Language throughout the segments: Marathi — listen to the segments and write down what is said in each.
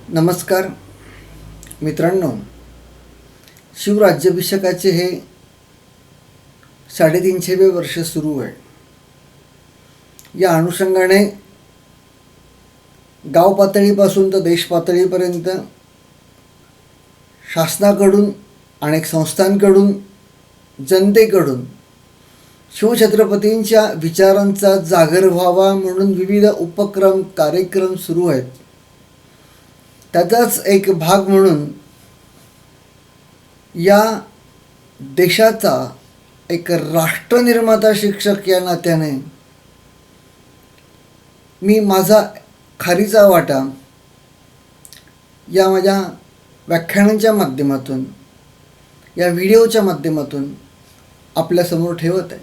नमस्कार मित्रांनो, शिवराज्याभिषेकाचे हे 350वे वर्ष सुरू आहे. या अनुषंगाने गाव पातळीपासून तर देश पातळीपर्यंत शासनाकडून, अनेक संस्थांकडून, जनतेकडून शिवछत्रपतींच्या विचारांचा जागर व्हावा म्हणून विविध उपक्रम, कार्यक्रम सुरू आहेत. त्याचाच एक भाग म्हणून या देशाचा एक राष्ट्रनिर्माता शिक्षक या नात्याने मी माझा खारीचा वाटा या माझ्या व्याख्यानांच्या माध्यमातून, या व्हिडिओच्या माध्यमातून आपल्यासमोर ठेवत आहे.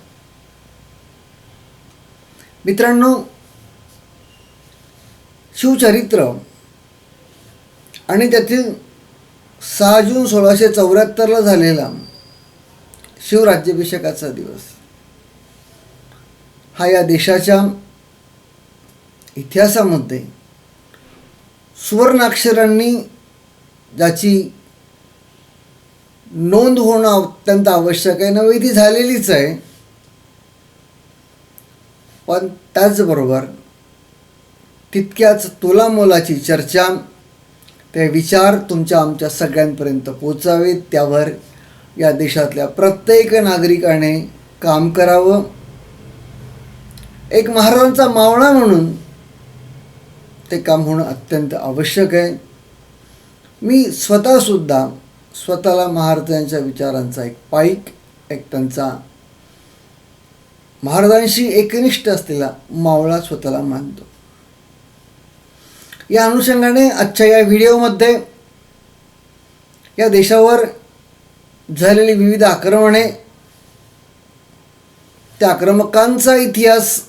मित्रांनो, शिवचरित्र आणि त्यातील 6 जून 1674 झालेला शिवराज्याभिषेकाचा दिवस हा या देशाच्या इतिहासामध्ये सुवर्णाक्षरांनी ज्याची नोंद होणं अत्यंत आवश्यक आहे. नव्हे ती झालेलीच आहे, पण त्याचबरोबर तितक्याच तोलामोलाची चर्चा, ते विचार तुमच्या आमच्या सगळ्यांपर्यंत पोचावेत, त्यावर या देशातल्या प्रत्येक नागरिकाने काम करावं. एक महाराजांचा मावळा म्हणून ते काम होणं अत्यंत आवश्यक आहे. मी स्वतःला महाराजांच्या विचारांचा एक पाईक, एक त्यांचा महाराजांशी एकनिष्ठ असलेला मावळा स्वतःला मानतो. या अनुषंगाने आजच्या या व्हिडिओमध्ये या देशावर झालेली विविध आक्रमणे, त्या आक्रमकांचा इतिहास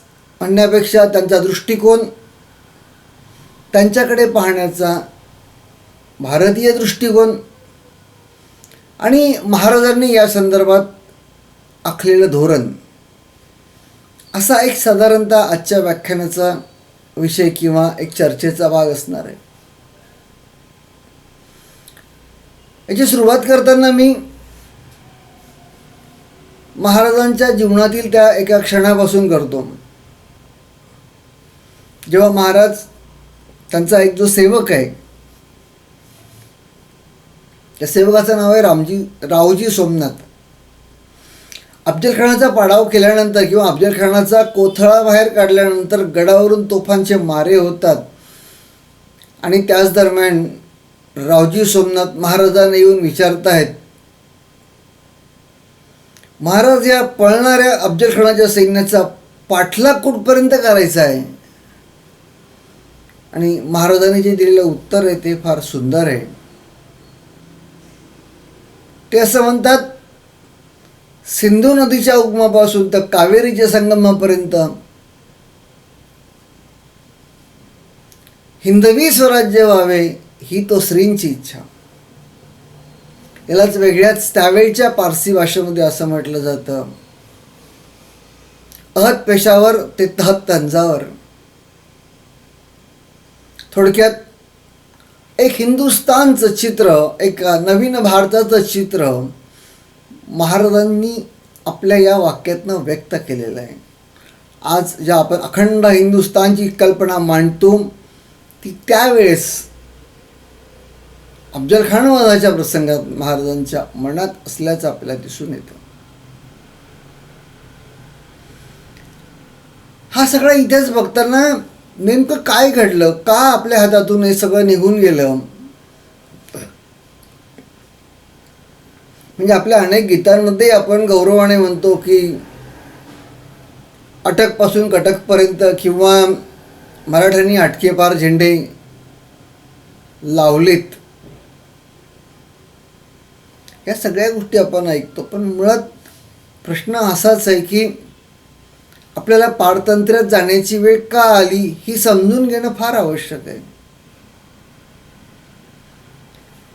म्हणण्यापेक्षा त्यांचा दृष्टिकोन, त्यांच्याकडे पाहण्याचा भारतीय दृष्टिकोन आणि महाराजांनी या संदर्भात आखलेलं धोरण, असा एक साधारणतः आजच्या व्याख्यानाचा विषय किंवा एक चर्चेचा भाग असणार आहे. याची सुरुवात करताना मी महाराजांच्या जीवनातील त्या एका क्षणापासून करतो, जेव्हा महाराज, त्यांचा एक जो सेवक आहे, त्या सेवकाचं नाव आहे रावजी सोमनाथ. अफजलखानाचा पाडाव केल्यानंतर किंवा अफजलखानाचा कोथळा बाहेर काढल्यानंतर गडावरून तोफांचे मारे होतात आणि त्याच दरम्यान रावजी सोमनाथ महाराजांना येऊन विचारत आहेत, महाराज, या पळणाऱ्या अफजलखानाच्या सैन्याचा पाठलाग कुठपर्यंत करायचा आहे? आणि महाराजांनी जे दिलेलं उत्तर आहे ते फार सुंदर आहे. ते असं म्हणतात, सिंधू नदीच्या उगमापासून तर कावेरीच्या संगमापर्यंत हिंदवी स्वराज्य व्हावे ही तो श्रींची इच्छा. यालाच वेगळ्याच त्यावेळच्या पारसी भाषेमध्ये असं म्हटलं जातं, अहत पेशावर ते तहत तंजावर. थोडक्यात एक हिंदुस्थानचं चित्र, एक नवीन भारताचं चित्र महाराजांनी आपल्या या वाक्यातनं व्यक्त केलेलं आहे. आज ज्या आपण अखंड हिंदुस्थानची कल्पना मांडतो ती त्यावेळेस अफजलखान वधाच्या प्रसंगात महाराजांच्या मनात असल्याचं आपल्याला दिसून येतं. हा सगळा इतिहास बघताना नेमकं काय घडलं, का आपल्या हातातून हे सगळं निघून गेलं? म्हणजे आपल्या अनेक गीतांमध्ये आपण गौरवाने म्हणतो की अटकपासून कटकपर्यंत किंवा मराठ्यांनी अटके पार झेंडे लावलेत, या सगळ्या गोष्टी आपण ऐकतो. पण मुळात प्रश्न असाच आहे की आपल्याला पारतंत्र्यात जाण्याची वेळ का आली ही समजून घेणं फार आवश्यक आहे.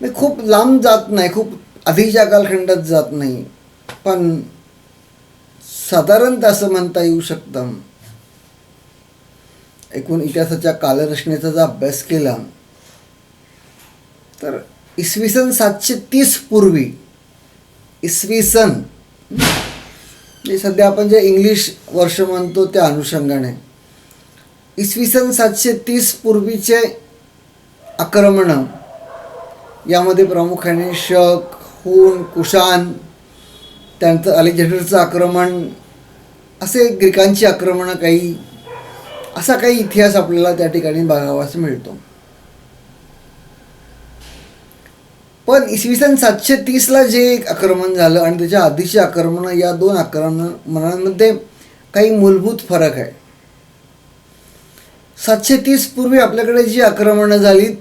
मी खूप लांब जात नाही, खूप आधीच्या कालखंडात जात नाही, पण साधारणतः असं म्हणता येऊ शकतं, एकूण इतिहासाच्या कालरचनेचा जर अभ्यास केला तर इसवी सन 730 पूर्वी, इसवी सन जे सध्या आपण जे इंग्लिश वर्ष म्हणतो त्या अनुषंगाने, इसवी सन 730 पूर्वीचे आक्रमणं, यामध्ये प्रामुख्याने शक, हूण, कुशाण, त्यानंतर अलेक्झांडरचं आक्रमण, असे ग्रीकांची आक्रमणं, असा काही इतिहास आपल्याला त्या ठिकाणी बघावास मिळतो. पण इसवी सन 730ला जे एक आक्रमण झालं आणि त्याच्या आधीची आक्रमणं, या दोन आक्रमणांमध्ये काही मूलभूत फरक आहे. 730 पूर्वी आपल्याकडे जी आक्रमणं झाली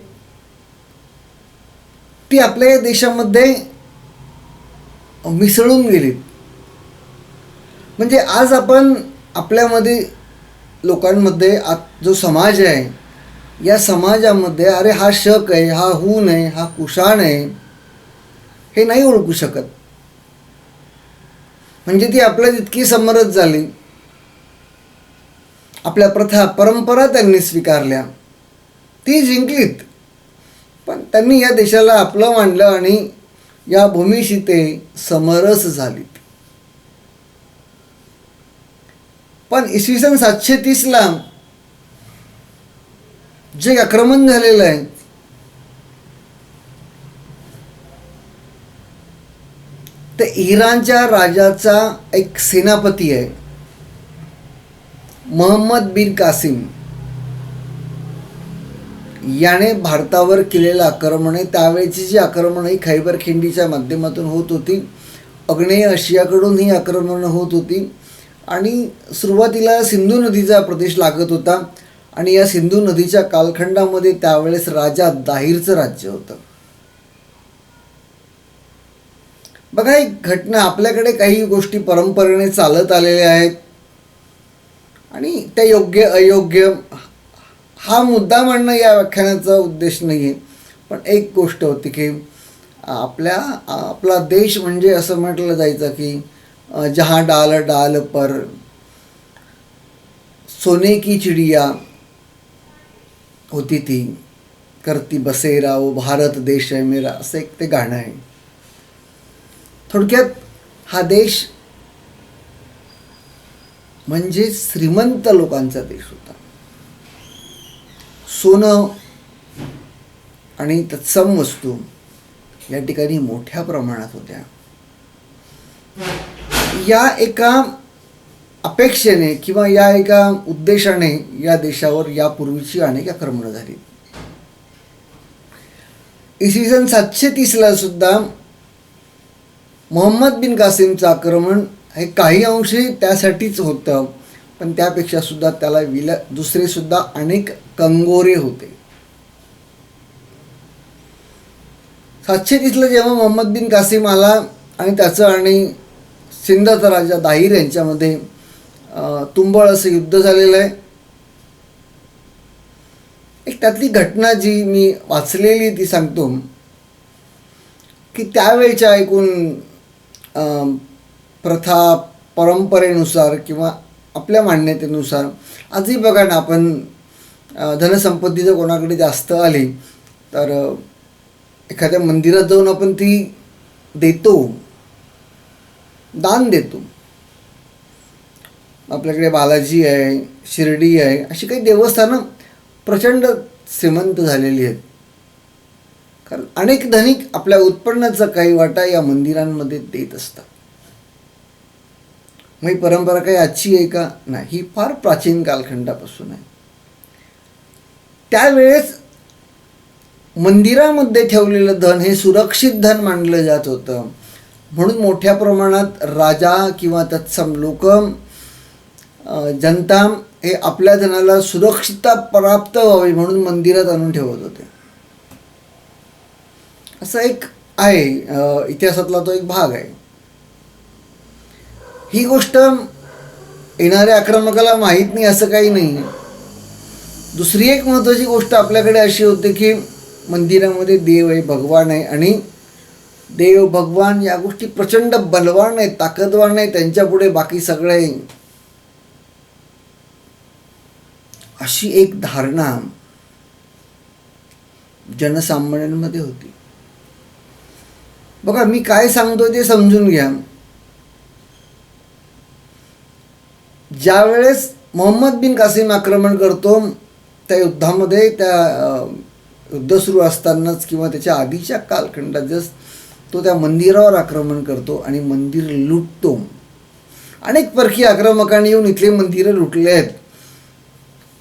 ती आपल्या या देशामध्ये मिसळून गेली. म्हणजे आज आपण आपल्यामध्ये लोकांमध्ये जो समाज आहे, या समाजामध्ये अरे हा शक आहे, हा हूण आहे, हा कुशाण आहे, हे नाही ओळखू शकत. म्हणजे ती आपल्यात इतकी समरस झाली, आपल्या प्रथा परंपरा त्यांनी स्वीकारल्या, ती जिंकलीत, पण त्यांनी या देशाला आपलं मानलं आणि या भूमीशी ते समरस झालीत. पण इसवी सन 730ला जे आक्रमण झालेलं आहे ते इराणच्या राजाचा एक सेनापती आहे, मोहम्मद बिन कासिम, याने भारतावर केलेलं आक्रमण आहे. त्यावेळेची जी आक्रमणं ही खैबर खिंडीच्या माध्यमातून होत होती, आग्नेय आशियाकडून ही आक्रमणं होत होती आणि सुरुवातीला सिंधू नदीचा प्रदेश लागत होता आणि या सिंधू नदीच्या कालखंडामध्ये त्यावेळेस राजा दाहिरचं राज्य होतं. बघा, एक घटना, आपल्याकडे काही गोष्टी परंपरेने चालत आलेल्या आहेत आणि त्या योग्य अयोग्य हा मुद्दा मांडणं या व्याख्यानाचा उद्देश नाही आहे. पण एक गोष्ट होती की आपला देश म्हणजे असं म्हटलं जायचं की जहाँ डाल डाल पर सोने की चिड़िया होती थी, करती बसेरा वो भारत देश है मेरा, असं एक ते गाणं आहे. थोडक्यात हा देश म्हणजे श्रीमंत लोकांचा देश होता. सोनं आणि तत्सम वस्तू या ठिकाणी मोठ्या प्रमाणात होत्या. या एका अपेक्षेने किंवा या एका उद्देशाने या देशावर यापूर्वीची अनेक आक्रमणं झाली. इसवी सन 730ला सुद्धा मोहम्मद बिन कासिमचं आक्रमण हे काही अंशी त्यासाठीच होतं, पण त्यापेक्षा सुद्धा त्याला दुसरे सुद्धा अनेक कंगोरे होते. 730ला जेव्हा मोहम्मद बिन कासिम आला आणि त्याचं आणि सिंधचा राजा दाहिर यांच्यामध्ये तुंबळ असं युद्ध झालेलं आहे. एक त्यातली घटना जी मी वाचलेली ती सांगतो की त्यावेळच्या एकूण प्रथा परंपरेनुसार किंवा आपल्या मान्यतेनुसार आजही बघा ना, आपण धनसंपत्ती जर कोणाकडे जास्त आली तर एखाद्या मंदिरात जाऊन आपण ती देतो, दान देतो. आपल्याकडे बालाजी आहे, शिर्डी आहे, अशी काही देवस्थानं प्रचंड श्रीमंत झालेली आहेत, कारण अनेक धनिक आपल्या उत्पन्नाचा काही वाटा या मंदिरांमध्ये देत असतात. मग ही परंपरा काही आजची आहे का? नाही, ही फार प्राचीन कालखंडापासून आहे. त्यावेळेस मंदिरामध्ये ठेवलेलं धन हे सुरक्षित धन मानलं जात होतं, म्हणून मोठ्या प्रमाणात राजा किंवा तत्सम लोक, जनता हे आपल्या धनाला सुरक्षितता प्राप्त व्हावी म्हणून मंदिरात आणून ठेवत होते. असं एक आहे, इतिहासातला तो एक भाग आहे. ही गोष्ट येणाऱ्या आक्रमकाला माहीत नाही असं काही नाही. दुसरी एक महत्त्वाची गोष्ट आपल्याकडे अशी होते की मंदिरामध्ये देव आहे, भगवान आहे आणि देव भगवान या गोष्टी प्रचंड बलवान आहेत, ताकदवान आहेत, त्यांच्यापुढे बाकी सगळे, अशी एक धारणा जनसामान्यांमध्ये होती. बघा, मी काय सांगतोय ते समजून घ्या. ज्यावेळेस मोहम्मद बिन कासिम आक्रमण करतो, त्या युद्धामध्ये, त्या युद्ध सुरू असतानाच किंवा त्याच्या आधीच्या कालखंडात तो त्या मंदिरावर आक्रमण करतो आणि मंदिर लुटतो. अनेक परकीय आक्रमकांनी येऊन इथले मंदिरं लुटले आहेत.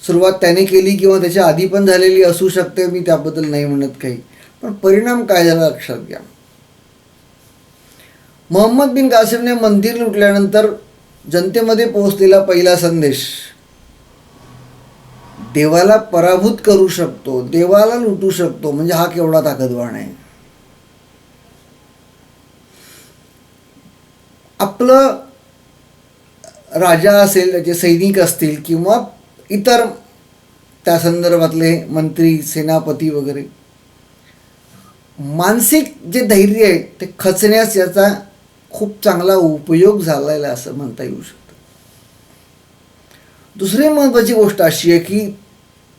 सुरुवात त्याने केली किंवा त्याच्या आधी पण झालेली असू शकते, मी त्याबद्दल नाही म्हणत काही. पण परिणाम काय झाला लक्षात घ्या. मोहम्मद बिन कासिमने मंदिर लुटल्यानंतर जनतेमध्ये पोहोचलेला पहिला संदेश, देवाला पराभूत करू शकतो, देवाला लुटू शकतो, म्हणजे हा केवढा ताकदवान आहे. आपलं राजा असेल, त्याचे सैनिक असतील किंवा इतर त्या संदर्भातले मंत्री, सेनापती वगैरे, मानसिक जे धैर्य आहे ते खचण्यास याचा खूप चांगला उपयोग झालेला आहे असं म्हणता येऊ शकतं. दुसरी महत्त्वाची गोष्ट अशी आहे की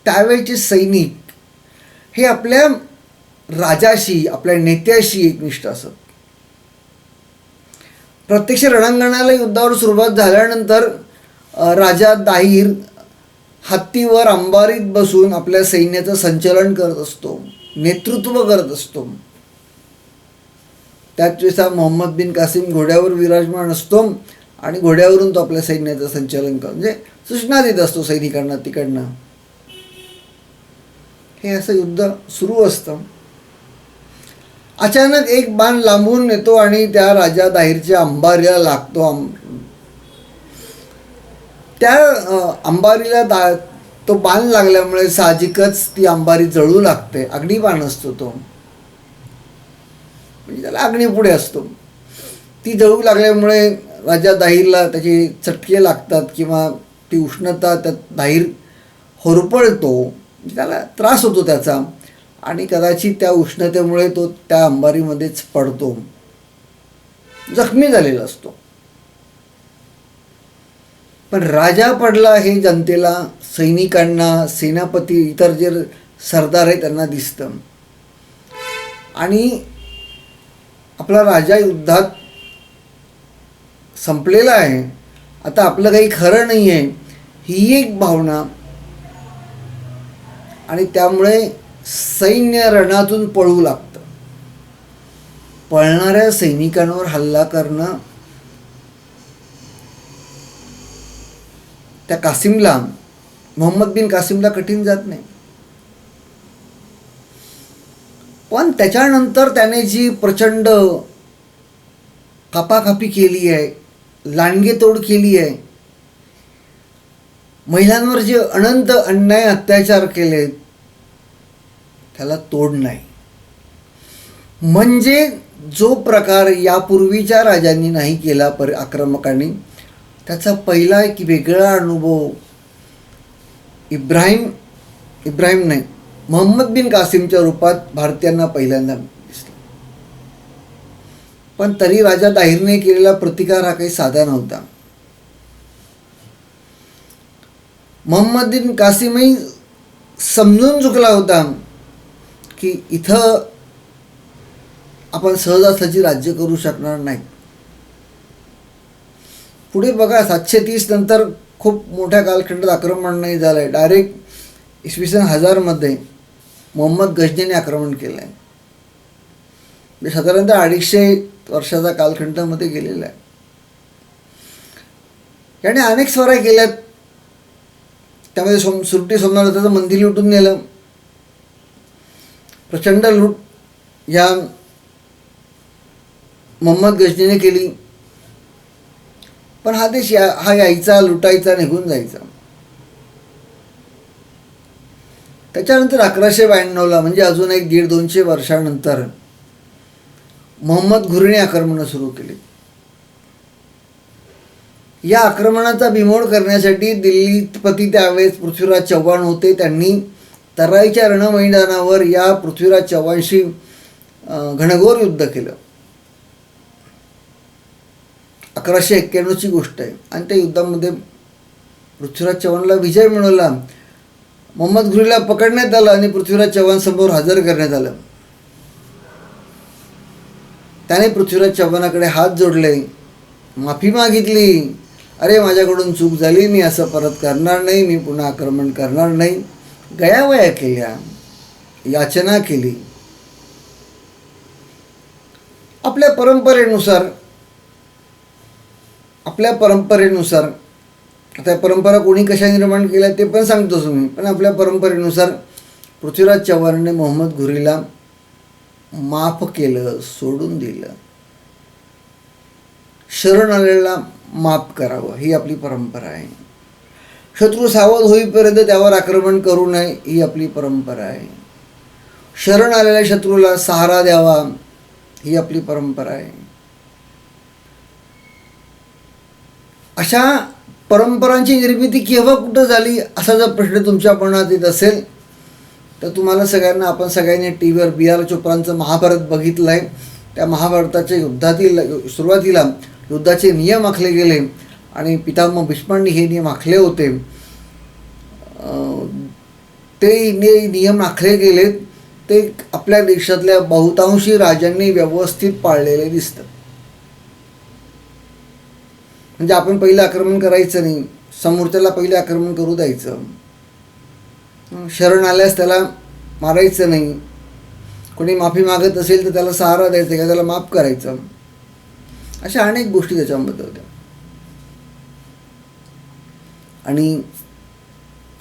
त्यावेळचे सैनिक हे आपल्या राजाशी, आपल्या नेत्याशी एकनिष्ठ असत. प्रत्यक्ष रणांगणाला युद्धावर सुरुवात झाल्यानंतर राजा दाहीर हत्तीवर अंबारीत बसून आपल्या सैन्याचं संचलन करत असतो, नेतृत्व करत असतो. त्याच वेळेस मोहम्मद बिन कासिम घोड्यावर विराजमान असतो आणि घोड्यावरून तो आपल्या सैन्याचं संचालन करतो, म्हणजे सूचना देत असतो सैनिकांना तिकडनं. हे असं युद्ध सुरू असतं. अचानक एक बाण लांबून येतो आणि त्या राजा दाहीरच्या अंबारीला लागतो. त्या अंबारीला तो बाण लागल्यामुळे साहजिकच ती अंबारी जळू लागते. अग्निबाण असतो तो, म्हणजे त्याला अग्नी पुढे असतो. ती जळू लागल्यामुळे राजा दाहीरला त्याचे चटके लागतात किंवा ती उष्णता त्यात दाहीर होरपळतो, त्याला त्रास होतो त्याचा, आणि कदाचित त्या उष्णतेमुळे तो त्या अंबारीमध्येच पडतो, जखमी झालेला असतो. पण राजा पडला हे जनतेला, सैनिकांना, सेनापती, इतर जे सरदार आहे त्यांना दिसतं. आणि आपला राजा युद्धात संपलेला आहे, आता आपलं काही खरं नाही आहे, ही एक भावना. आणि त्यामुळे सैन्य रणातून पळू लागतं. पळणाऱ्या सैनिकांवर हल्ला करणं त्या कासिमला, मोहम्मद बिन कासिमला कठीण जात नाही. पण त्याच्यानंतर त्याने जी प्रचंड कापाकापी केली आहे, लांडगेतोड केली आहे, महिलांवर जे अनंत अन्याय अत्याचार केले, त्याला तोड नाही. म्हणजे जो प्रकार यापूर्वीच्या राजांनी नाही केला, आक्रमकांनी, त्याचा पहिला एक वेगळा अनुभव इब्राहिम नाही, मोहम्मद बिन कासिमच्या रूपात भारतीयांना पहिल्यांदा दिसला. पण तरी राजा दाहीरने केलेला प्रतिकार हा काही साधा नव्हता. मोहम्मद बिन कासिमही समजून चुकला होता की इथं आपण सहजासहजी राज्य करू शकणार नाही. पुढे बघा, 730 नंतर खूप मोठ्या कालखंडात आक्रमण नाही झालं आहे. डायरेक्ट इसवी सन 1000मध्ये मोहम्मद गजनीने आक्रमण केलं आहे. म्हणजे साधारणतः 250 वर्षाचा कालखंडामध्ये गेलेला आहे. याने अनेक स्वाऱ्या केल्यात. त्यामध्ये सुरटी सोमनाथाचं मंदिर लुटून नेलं. प्रचंड लूट या मोहम्मद गजनीने केली. पण हा देश हा यायचा, लुटायचा, निघून जायचा. त्याच्यानंतर 1192ला, म्हणजे अजून एक 150-200 वर्षानंतर मोहम्मद घुरीने आक्रमणं सुरू केली. या आक्रमणाचा बिमोड करण्यासाठी दिल्लीपती त्यावेळेस पृथ्वीराज चव्हाण होते. त्यांनी तराईच्या रणमैदानावर या पृथ्वीराज चव्हाणशी घनघोर युद्ध केलं. 1191ची गोष्ट आहे. आणि त्या युद्धामध्ये पृथ्वीराज चव्हाणला विजय मिळवला. मोहम्मद घुरीला पकडण्यात आलं आणि पृथ्वीराज चव्हाण समोर हजर करण्यात आलं. त्याने पृथ्वीराज चव्हाणाकडे हात जोडले, माफी मागितली. अरे माझ्याकडून चूक झाली, मी असं परत करणार नाही, मी पुन्हा आक्रमण करणार नाही. गयावया केल्या, याचना केली. आपल्या परंपरेनुसार आता परंपरा कोणी कशा निर्माण केल्या ते पण सांगतोच मी, पण आपल्या परंपरेनुसार पृथ्वीराज चव्हाणाने मोहम्मद घुरीला माफ केलं, सोडून दिलं. शरण आलेला माफ करावं ही आपली परंपरा आहे. शत्रू सावध होईपर्यंत त्यावर आक्रमण करू नये ही आपली परंपरा आहे. शरण आलेल्या शत्रूला सहारा द्यावा ही आपली परंपरा आहे. अशा परंपरांची निर्मिती केव्हा कुठं झाली असा जर प्रश्न तुमच्या मनात येत असेल तर तुम्हाला सगळ्यांना, आपण सगळ्यांनी टी व्हीवर बी आर चोप्रांचं महाभारत बघितलं आहे. त्या महाभारताच्या सुरुवातीला युद्धाचे नियम आखले गेले आणि पितामह भीष्मांनी हे नियम आखले होते. ते नियम आखले गेले ते आपल्या देशातल्या बहुतांशी राजांनी व्यवस्थित पाळलेले दिसतात. म्हणजे आपण पहिलं आक्रमण करायचं नाही, समोरच्याला पहिले आक्रमण करू द्यायचं, शरण आल्यास त्याला मारायचं नाही, कोणी माफी मागत असेल तर त्याला सहारा द्यायचा किंवा त्याला माफ करायचं. अशा अनेक गोष्टी त्याच्यामध्ये होत्या. आणि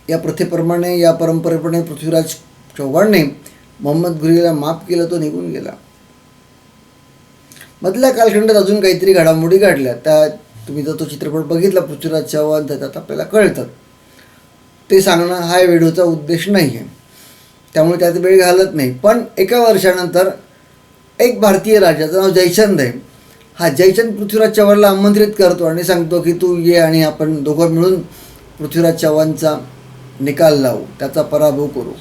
या प्रथेप्रमाणे, या परंपरेप्रमाणे पृथ्वीराज चव्हाणने मोहम्मद घुरीला माफ केलं, तो निघून गेला. मधल्या कालखंडात अजून काहीतरी घडामोडी घडल्या. त्या तुम्ही जर तो चित्रपट बघितला पृथ्वीराज चव्हाण, त्याच्यात आपल्याला कळतात. ते सांगणं हा व्हिडिओचा उद्देश नाही आहे, त्यामुळे त्यात वेळ घालत नाही. पण एका वर्षानंतर एक भारतीय राजा, ज्याचं नाव जयचंद आहे, हा जयचंद पृथ्वीराज चव्हाणला आमंत्रित करतो आणि सांगतो की तू ये आणि आपण दोघं मिळून पृथ्वीराज चव्हाणचा निकाल लावू, त्याचा पराभव करू.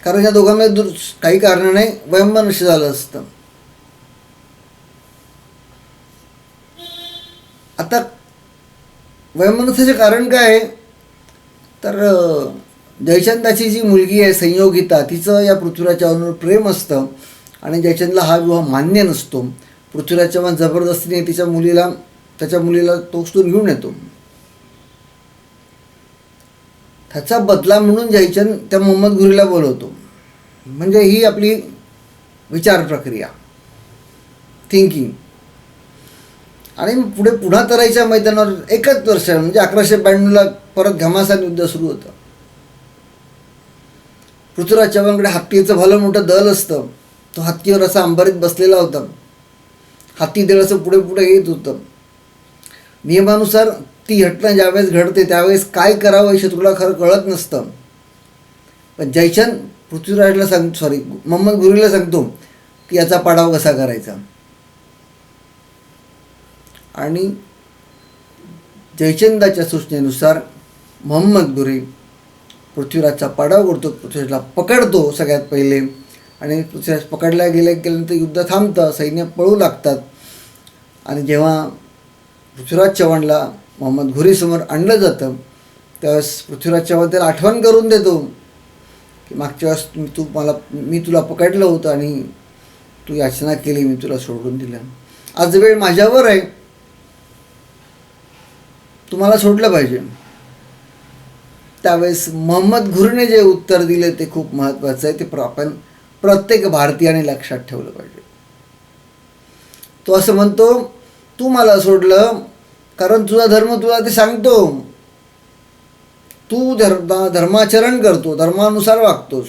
कारण या दोघांमध्ये काही कारणाने वैमनस्य झालं असतं. आता वैमनस्याचे कारण काय आहे तर जयचंदाची जी मुलगी आहे संयोगिता, तिचं या पृथ्वीराज चव्हाणवर प्रेम असतं आणि जयचंदला हा विवाह मान्य नसतो. पृथ्वीराज चव्हाण जबरदस्तीने त्याच्या मुलीला तोचतून घेऊन येतो. त्याचा बदला म्हणून जयचंद त्या मोहम्मद घुरीला बोलवतो. म्हणजे ही आपली विचार प्रक्रिया, थिंकिंग. आणि पुढे पुन्हा तराईच्या मैदानावर एकच वर्ष म्हणजे 1192ला परत घमासान युद्ध सुरू होतं. पृथ्वीराज चव्हाणकडे हत्तीचं भलं मोठं दल असतं. तो हत्तीवर असा अंबारीत बसलेला होता. हत्ती दल असं पुढे पुढे येत होतं. नियमानुसार ती घटना ज्यावेळेस घडते त्यावेळेस काय करावं हे शत्रूला खरं कळत नसतं. पण जयचंद पृथ्वीराजला मोहम्मद घुरीला सांगतो की याचा पाडाव कसा करायचा. आणि जयचंदाच्या सूचनेनुसार मोहम्मद घुरी पृथ्वीराजचा पाडाव करतो, पृथ्वीराजला पकडतो सगळ्यात पहिले. आणि पृथ्वीराज पकडल्या गेल्यानंतर युद्ध थांबतं, सैन्य पळू लागतात. आणि जेव्हा पृथ्वीराज चव्हाणला मोहम्मद घुरीसमोर आणलं जातं त्यावेळेस पृथ्वीराज चव्हाण त्याला आठवण करून देतो की मागच्या वेळेस मी तुला पकडलं होतं आणि तू याचना केली, मी तुला सोडून दिलं. आज वेळ माझ्यावर आहे, तुम्हाला सोडलं पाहिजे. त्यावेळेस मोहम्मद घुरीने जे उत्तर दिले ते खूप महत्त्वाचं आहे. ते आपण प्रत्येक भारतीयाने लक्षात ठेवलं पाहिजे. तो असं म्हणतो, तू मला सोडलं कारण तुझा धर्म तुला ते सांगतो, तू धर्माचरण करतो, धर्मानुसार वागतोस.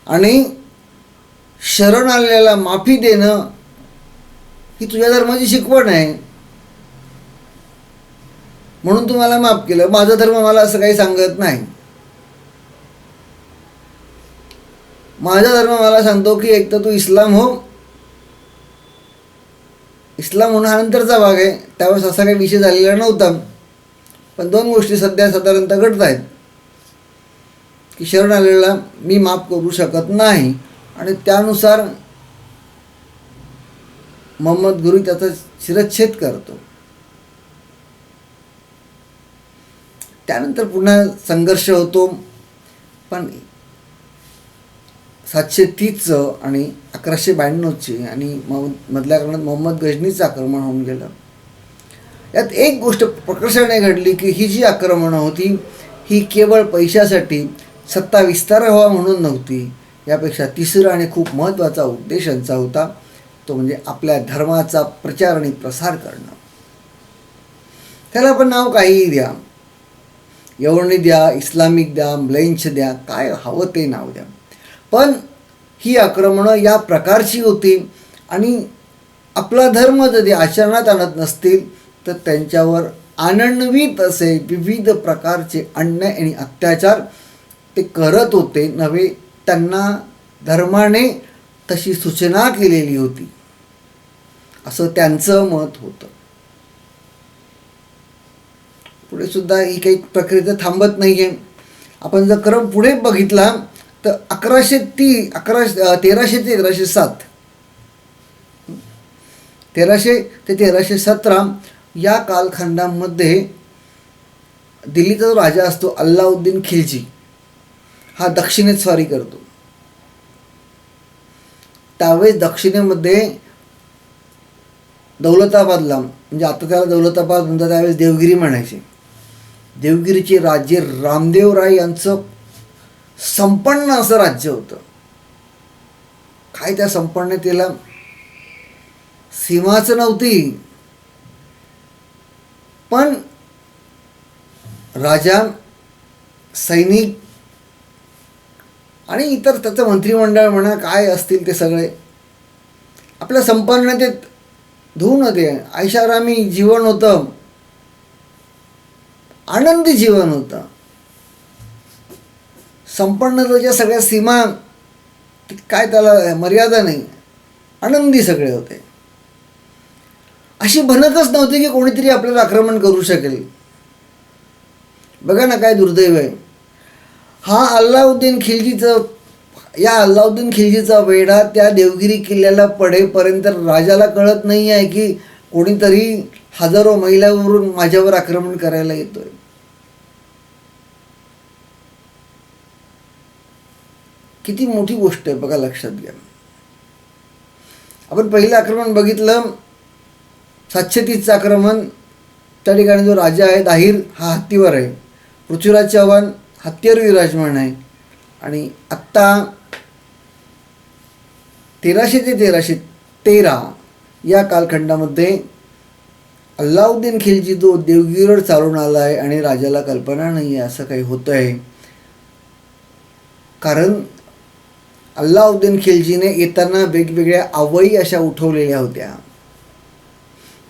आणि शरण आलेल्याला माफी देणं ही तुझ्या धर्माची शिकवण आहे, म्हणून तू मला माफ केलं. माझा धर्म मला असं काही सांगत नाही. माझा धर्म मला सांगतो की एक तर तू इस्लाम हो. इस्लाम होणं हा नंतरचा भाग आहे, त्यावेळेस असा काही विषय झालेला नव्हता. पण दोन गोष्टी सध्या साधारणतः घडत आहेत की शरण आलेला मी माफ करू शकत नाही आणि त्यानुसार मोहम्मद घुरी त्याचा शिरच्छेद करतो. त्यानंतर पुन्हा संघर्ष होतो, पण 730चं आणि 1192ची आणि मधल्या काळात मोहम्मद गजनीचं आक्रमण होऊन गेलं. यात एक गोष्ट प्रकर्षाने घडली की ही जी आक्रमणं होती ही केवळ पैशासाठी सत्ता विस्तार व्हावा म्हणून नव्हती. यापेक्षा तिसरा आणि खूप महत्त्वाचा उद्देश यांचा होता, तो म्हणजे आपल्या धर्माचा प्रचार आणि प्रसार करणं. त्याला आपण नाव काहीही द्या, यवनी द्या, इस्लामिक द्या, म्लेंछ द्या, काय हवं ते नाव द्या, पण ही आक्रमणं या प्रकारची होती आणि आपला धर्म जर ते आचरणात आणत नसतील तर त्यांच्यावर आनन्वित असे विविध प्रकारचे अन्याय आणि अत्याचार ते करत होते नव्हे. त्यांना धर्माने तशी सूचना केलेली होती असं त्यांचं मत होतं. पुढे सुद्धा ही काही प्रक्रिया थांबत नाही आहे. आपण जर क्रम पुढे बघितला तर 1300 ते 1307 1300 ते 1317 या कालखंडामध्ये दिल्लीचा जो राजा असतो अल्लाउद्दीन खिलजी हा दक्षिणेत स्वारी करतो. त्यावेळेस दक्षिणेमध्ये दौलताबादला, म्हणजे आता त्याला दौलताबाद म्हणतात, त्यावेळेस देवगिरी म्हणायचे, देवगिरीचे राजे रामदेव राय यांचं संपन्न असं राज्य होतं. काय त्या संपन्नतेला सीमाच नव्हती, पण राजा, सैनिक आणि इतर त्याचं मंत्रिमंडळ म्हणा काय असतील ते सगळे आपल्या संपन्नतेत धुवून होते. ऐशारामी जीवन होतं, आनंदी जीवन होतं. संपन्नतेच्या सगळ्या सीमा काय त्याला मर्यादा नाही, आनंदी सगळे होते. अशी भनकच नव्हती की कोणीतरी आपल्याला आक्रमण करू शकेल. बघा ना काय दुर्दैव आहे. या अल्लाउद्दीन खिलजीचा वेढा त्या देवगिरी किल्ल्याला पडेपर्यंत राजाला कळत नाही आहे की कोणीतरी हजारो मैलावरून माझ्यावर आक्रमण करायला येतोय. किती मोठी गोष्ट आहे बघा, लक्षात घ्या. आपण पहिलं आक्रमण बघितलं 730चं आक्रमण. त्या ठिकाणी जो राजा आहे दाहिर हा हत्तीवर आहे, पृथ्वीराज चव्हाण हत्तीवर विराजमान आहे. आणि आत्ता 1300 ते 1313 या कालखंडामध्ये अल्लाउद्दीन खिलजी जो देवगिरीवर चालून आला आहे आणि राजाला कल्पना नाही आहे असं काही होतं आहे. कारण अल्लाउद्दीन खिलजीने येताना वेगवेगळ्या आवई अशा उठवलेल्या होत्या.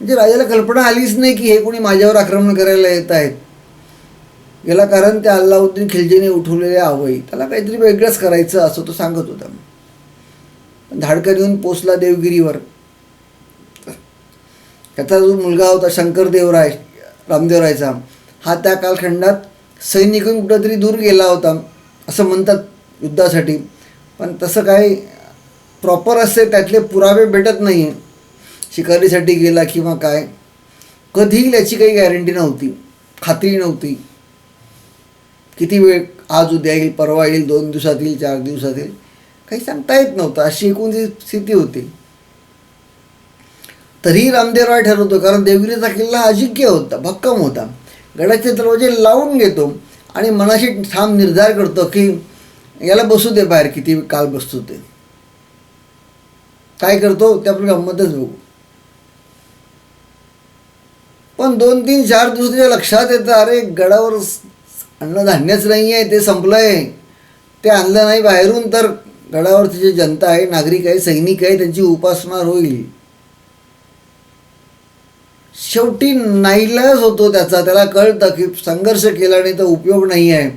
म्हणजे राजाला कल्पना आलीच नाही की हे कोणी माझ्यावर आक्रमण करायला येत आहेत. याला कारण त्या अल्लाउद्दीन खिलजीने उठवलेल्या आवई, त्याला काहीतरी वेगळंच करायचं असं तो सांगत होता. धाडकन येऊन पोचला देवगिरीवर. त्याचा जो मुलगा होता शंकरदेवराय, रामदेवरायचा, हा त्या कालखंडात सैनिकून कुठंतरी दूर गेला होता असं म्हणतात युद्धासाठी. पण तसं काही प्रॉपर असे त्यातले पुरावे भेटत नाही आहे. शिकारीसाठी गेला किंवा काय, कधी येईल याची काही गॅरंटी नव्हती, खात्री नव्हती. किती वेळ, आज उद्या येईल, परवा येईल, 2 दिवसात येईल, 4 दिवसात येईल, काही सांगता येत नव्हतं. अशी एकूण जी स्थिती होती. तरीही रामदेवराय ठरवतो, कारण देवगिरीचा किल्ला अजिंक्य होता, भक्कम होता. गडाचे दरवाजे लावून घेतो आणि मनाशी ठाम निर्धार करतो की याला बसू दे बाहेर, किती काल बसतो ते. काय करतो ते आपण गंमतच बघू. पण 2, 3, 4 दिवसाच्या लक्षात येतं, अरे गडावर अन्नधान्यच नाही आहे, ते संपलं आहे. ते आणलं नाही बाहेरून तर गडावरची जी जनता आहे, नागरिक आहे, सैनिक आहे, त्यांची उपासमार होईल. शेवटी नाईलाज होतो त्याचा. त्याला कळतं की संघर्ष केल्याने तर उपयोग नाही आहे.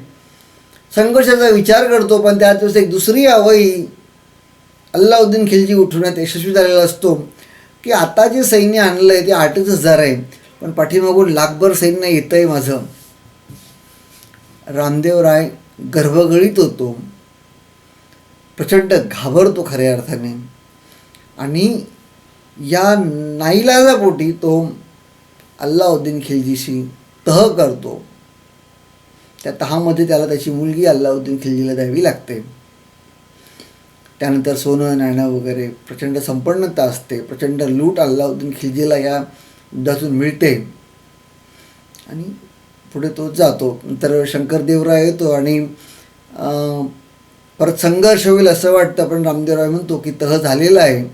संघर्षाचा विचार करतो, पण त्याच दिवस एक दुसरी आवई अल्लाउद्दीन खिलजी उठवण्यात यशस्वी झालेला असतो की आता जे सैन्य आणलं आहे ते 8,000 आहे, पण पाठीमागून लाखभर सैन्य येतं आहे माझं. रामदेवराय गर्भगळीत होतो, प्रचंड घाबरतो खऱ्या अर्थाने. आणि या नाईलाजापोटी तो अल्लाउद्दीन खिलजीशी तह करतो त्या तहामध्ये त्याला त्याची मुलगी अल्लाउद्दीन खिल्जीला द्यावी लागते. त्यानंतर सोनं नाणं वगैरे प्रचंड संपन्नता असते, प्रचंड लूट अल्लाउद्दीन खिल्जीला या युद्धातून मिळते आणि पुढे तो जातो. नंतर शंकरदेवराय येतो आणि परत संघर्ष होईल असं वाटतं, पण रामदेवराय म्हणतो की तह झालेला आहे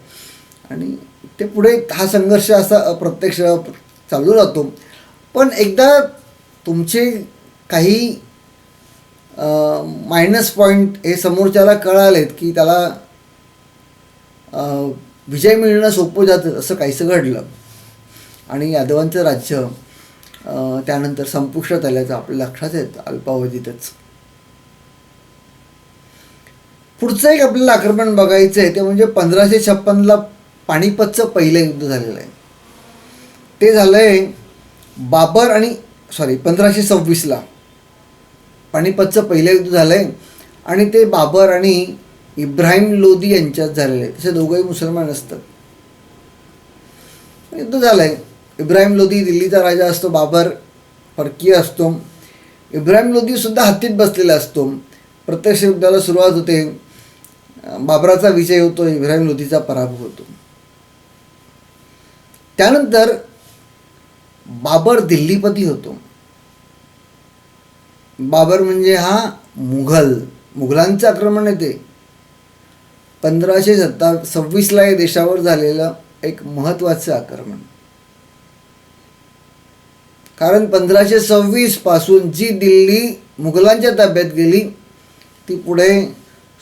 आणि ते पुढे हा संघर्ष असा अप्रत्यक्ष चालू राहतो. पण एकदा तुमचे काही मायनस पॉईंट हे समोरच्याला कळालेत की त्याला विजय मिळणं सोपं जातं, असं काहीसं घडलं आणि यादवांचं राज्य त्यानंतर संपुष्टात आल्याचं आपल्या लक्षात येतं अल्पावधीतच. पुढचं एक आपल्याला आक्रमण बघायचं आहे ते म्हणजे 1556ला पानिपतचं पहिलं युद्ध झालेलं आहे. ते झालं आहे बाबर आणि 1526ला पानिपतचं पहिलं युद्ध झालं आहे आणि ते बाबर आणि इब्राहिम लोदी यांच्यात झालेलं आहे. तसे दोघंही मुसलमान असतात. युद्ध झालं आहे. इब्राहिम लोदी दिल्लीचा राजा असतो, बाबर परकीय असतो. इब्राहिम लोदीसुद्धा हत्तीत बसलेला असतो. प्रत्यक्ष युद्धाला सुरुवात होते. बाबराचा विजय होतो, इब्राहिम लोदीचा पराभव होतो. त्यानंतर बाबर दिल्लीपती होतो. बाबर म्हणजे हा मुघलांचं आक्रमण येते 1526ला या देशावर झालेलं एक महत्त्वाचं आक्रमण. कारण 1526 पासून जी दिल्ली मुघलांच्या ताब्यात गेली ती पुढे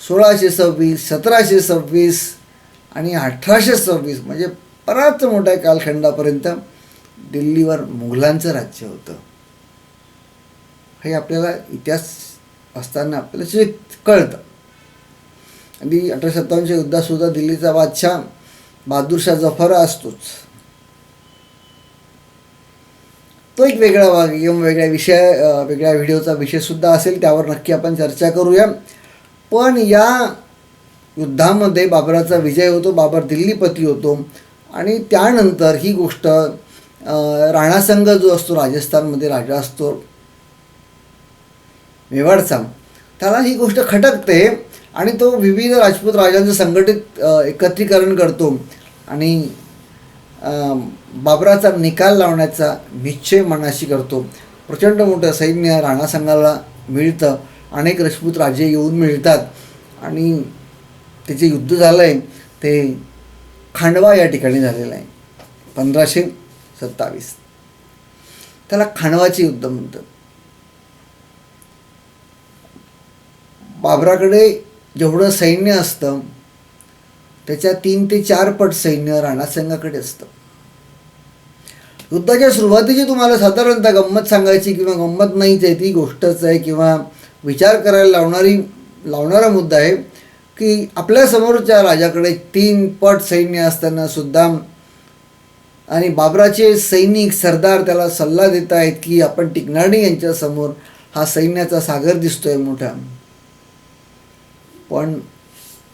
1626, 1726 आणि 1826 म्हणजे बराच मोठ्या कालखंडापर्यंत दिल्लीवर मुघलांचं राज्य होतं. हे आपल्याला इतिहास असताना आपल्याला कळतं. आणि 1857च्या युद्धातसुद्धा दिल्लीचा बादशाह बहादूरशाह जफर असतोच. तो एक वेगळा भाग किंवा वेगळ्या व्हिडिओचा विषयसुद्धा असेल, त्यावर नक्की आपण चर्चा करूया. पण या युद्धामध्ये बाबराचा विजय होतो, बाबर दिल्लीपती होतो आणि त्यानंतर ही गोष्ट राणासंघ जो असतो राजस्थानमध्ये राजा असतो मेवाडचा, त्याला ही गोष्ट खटकते आणि तो विविध राजपूत राजांचं संघटित एकत्रीकरण करतो आणि बाबराचा निकाल लावण्याचा निश्चय मनाशी करतो. प्रचंड मोठं सैन्य राणासंघाला मिळतं, अनेक राजपूत राजे येऊन मिळतात आणि ते जे युद्ध झालं आहे ते खांडवा या ठिकाणी झालेलं आहे 1527. त्याला खांडवाचे युद्ध म्हणतात. बाबराकडे जेवढं सैन्य असतं त्याच्या 3 ते 4 पट सैन्य राणासंघाकडे असतं. युद्धाच्या सुरुवातीची तुम्हाला साधारणतः गंमत सांगायची किंवा गंमत नाहीच आहे, ती गोष्टच आहे किंवा विचार करायला लावणारा मुद्दा आहे की आपल्या समोरच्या राजाकडे 3 पट सैन्य असताना सुद्धा आणि बाबराचे सैनिक सरदार त्याला सल्ला देत आहेत की आपण टिकणाणी यांच्यासमोर हा सैन्याचा सागर दिसतोय मोठा, पण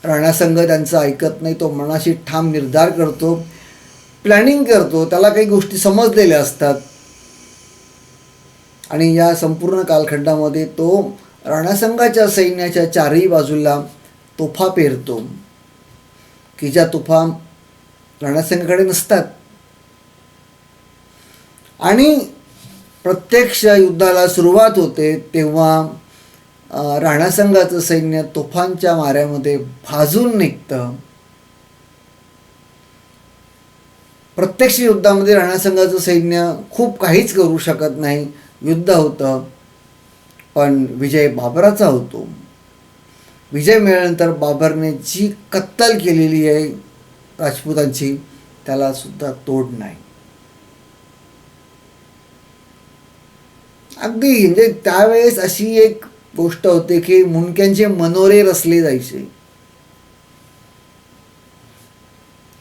राणासंघ त्यांचं ऐकत नाही. तो मनाशी ठाम निर्धार करतो, प्लॅनिंग करतो, त्याला काही गोष्टी समजलेल्या असतात आणि या संपूर्ण कालखंडामध्ये तो राणासंघाच्या सैन्याच्या 4ही बाजूला तोफा पेरतो की ज्या तोफा राणासंघाकडे नसतात आणि प्रत्यक्ष युद्धाला सुरुवात होते तेव्हा राणासंघाचं सैन्य तोफांच्या माऱ्यामध्ये भाजून निघतं. प्रत्यक्ष युद्धामध्ये राणासंघाचं सैन्य खूप काहीच करू शकत नाही, युद्ध होतं, पण विजय बाबराचा होतो. विजय मिळाल्यानंतर बाबरने जी कत्तल केलेली आहे राजपुतांची त्याला सुद्धा तोड नाही. अगदी म्हणजे त्यावेळेस अशी एक गोष्ट होते की मुंडक्यांचे मनोरे रचले जायचे.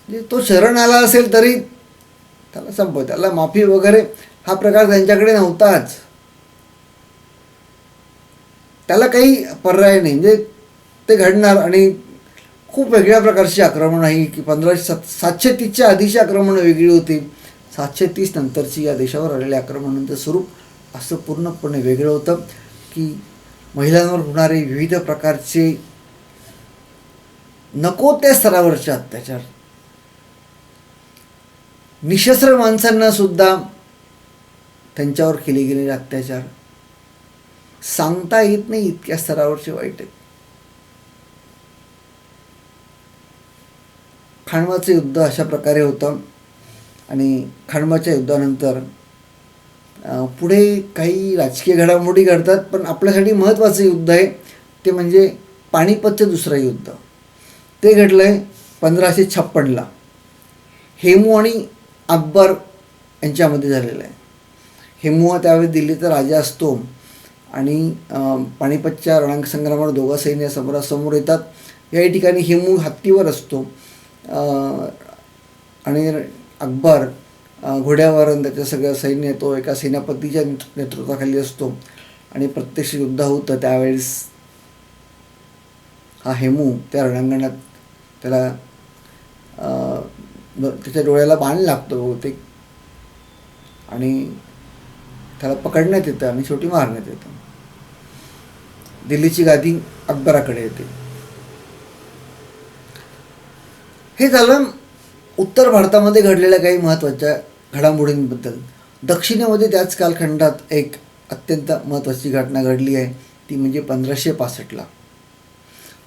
म्हणजे तो शरण आला असेल तरी त्याला संपव, त्याला माफी वगैरे हा प्रकार त्यांच्याकडे नव्हताच. त्याला काही पर्याय नाही, म्हणजे ते घडणार. आणि खूप वेगळ्या प्रकारची आक्रमण आहे की 730च्या आधीची आक्रमणं वेगळी होती, 730 नंतरची या देशावर आलेल्या आक्रमणांचं स्वरूप असं पूर्णपणे वेगळं होतं. की महिलांवर होणारे विविध प्रकारचे नको त्या स्तरावरचे अत्याचार, निशस्त्र माणसांना सुद्धा त्यांच्यावर केले गेलेले अत्याचार सांगता येत नाही, इतक्या स्तरावरचे वाईट आहेत. खानवाचं युद्ध अशा प्रकारे होतं आणि खानवाच्या युद्धानंतर पुढे काही राजकीय घडामोडी घडतात, पण आपल्यासाठी महत्त्वाचं युद्ध आहे ते म्हणजे पानिपतचं दुसरं युद्ध. ते घडलं आहे 1556ला. हेमू आणि अकबर यांच्यामध्ये झालेलं आहे. हेमू हा त्यावेळी दिल्लीचा राजा असतो आणि पानिपतच्या रणसंग्रामावर दोघं सैन्य समोरासमोर येतात. या ठिकाणी हेमू हत्तीवर असतो आणि अकबर घोड्यावर, त्याचं सगळं सैन्य तो एका सेनापतीच्या नेतृत्वाखाली असतो आणि प्रत्यक्ष युद्ध होतं. त्यावेळेस हा हेमू त्या रणांगणात त्याला त्याच्या डोळ्याला बाण लागतो बहुतेक आणि त्याला पकडण्यात येतं आणि शेवटी मारण्यात येतं. दिल्लीची गादी अकबराकडे येते. हे झालं उत्तर भारतामध्ये घडलेल्या काही महत्त्वाच्या घडामोडींबद्दल. दक्षिणेमध्ये त्याच कालखंडात एक अत्यंत महत्त्वाची घटना घडली आहे, ती म्हणजे 1565ला